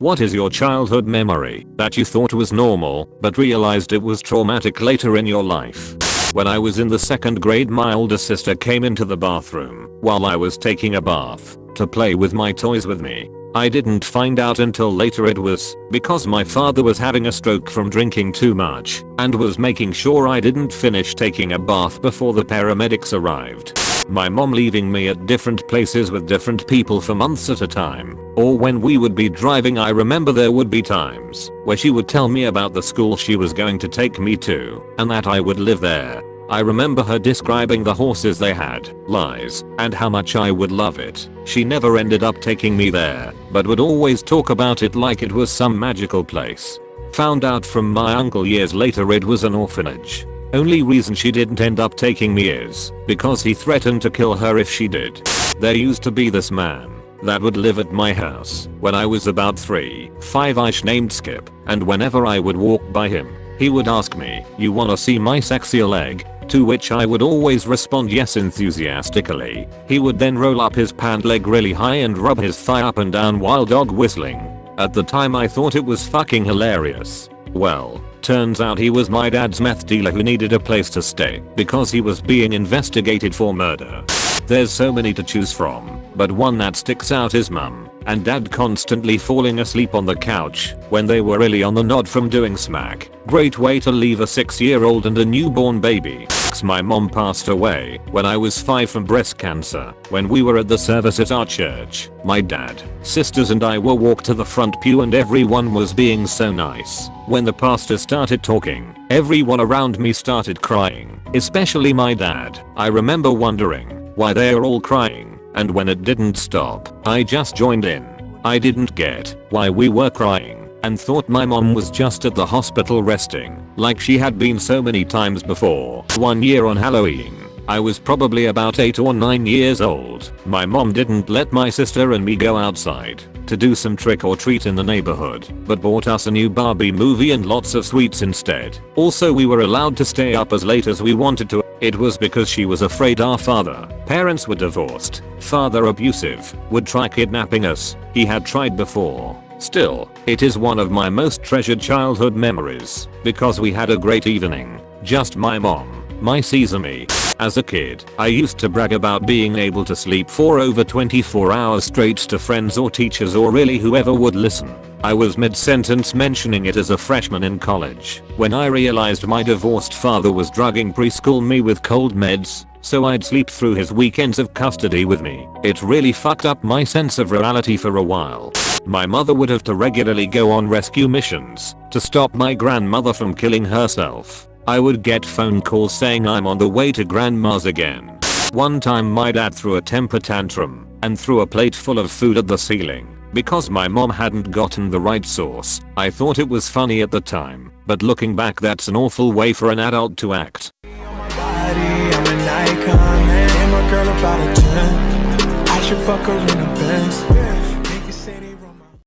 What is your childhood memory that you thought was normal but realized it was traumatic later in your life? When I was in the 2nd grade, my older sister came into the bathroom while I was taking a bath to play with my toys with me. I didn't find out until later it was because my father was having a stroke from drinking too much and was making sure I didn't finish taking a bath before the paramedics arrived. My mom leaving me at different places with different people for months at a time, or when we would be driving. I remember there would be times where she would tell me about the school she was going to take me to and that I would live there. I remember her describing the horses they had, lies, and how much I would love it. She never ended up taking me there, but would always talk about it like it was some magical place. Found out from my uncle years later it was an orphanage. Only reason she didn't end up taking me is because he threatened to kill her if she did. There used to be this man that would live at my house when I was about 3-5ish named Skip, and whenever I would walk by him, he would ask me, "You wanna see my sexy leg?" To which I would always respond yes enthusiastically. He would then roll up his pant leg really high and rub his thigh up and down while dog whistling. At the time I thought it was fucking hilarious. Well, turns out he was my dad's meth dealer who needed a place to stay because he was being investigated for murder. There's so many to choose from, but one that sticks out is mum and dad constantly falling asleep on the couch when they were really on the nod from doing smack. Great way to leave a 6-year-old and a newborn baby. My mom passed away when I was 5 from breast cancer. When we were at the service at our church, my dad, sisters and I were walked to the front pew and everyone was being so nice. When the pastor started talking, everyone around me started crying, especially my dad. I remember wondering why they are all crying, and when it didn't stop, I just joined in. I didn't get why we were crying and thought my mom was just at the hospital resting, like she had been so many times before. One year on Halloween, I was probably about 8 or 9 years old. My mom didn't let my sister and me go outside to do some trick or treat in the neighborhood, but bought us a new Barbie movie and lots of sweets instead. Also, we were allowed to stay up as late as we wanted to. It was because she was afraid our parents were divorced, father abusive, would try kidnapping us. He had tried before. Still, it is one of my most treasured childhood memories because we had a great evening. Just my mom, my sesame. As a kid, I used to brag about being able to sleep for over 24 hours straight to friends or teachers or really whoever would listen. I was mid-sentence mentioning it as a freshman in college when I realized my divorced father was drugging preschool me with cold meds, so I'd sleep through his weekends of custody with me. It really fucked up my sense of reality for a while. My mother would have to regularly go on rescue missions to stop my grandmother from killing herself. I would get phone calls saying I'm on the way to grandma's again. One time my dad threw a temper tantrum and threw a plate full of food at the ceiling because my mom hadn't gotten the right sauce. I thought it was funny at the time, but looking back that's an awful way for an adult to act. I'm an icon, man. And my girl about a 10. I should fuck her in a Benz.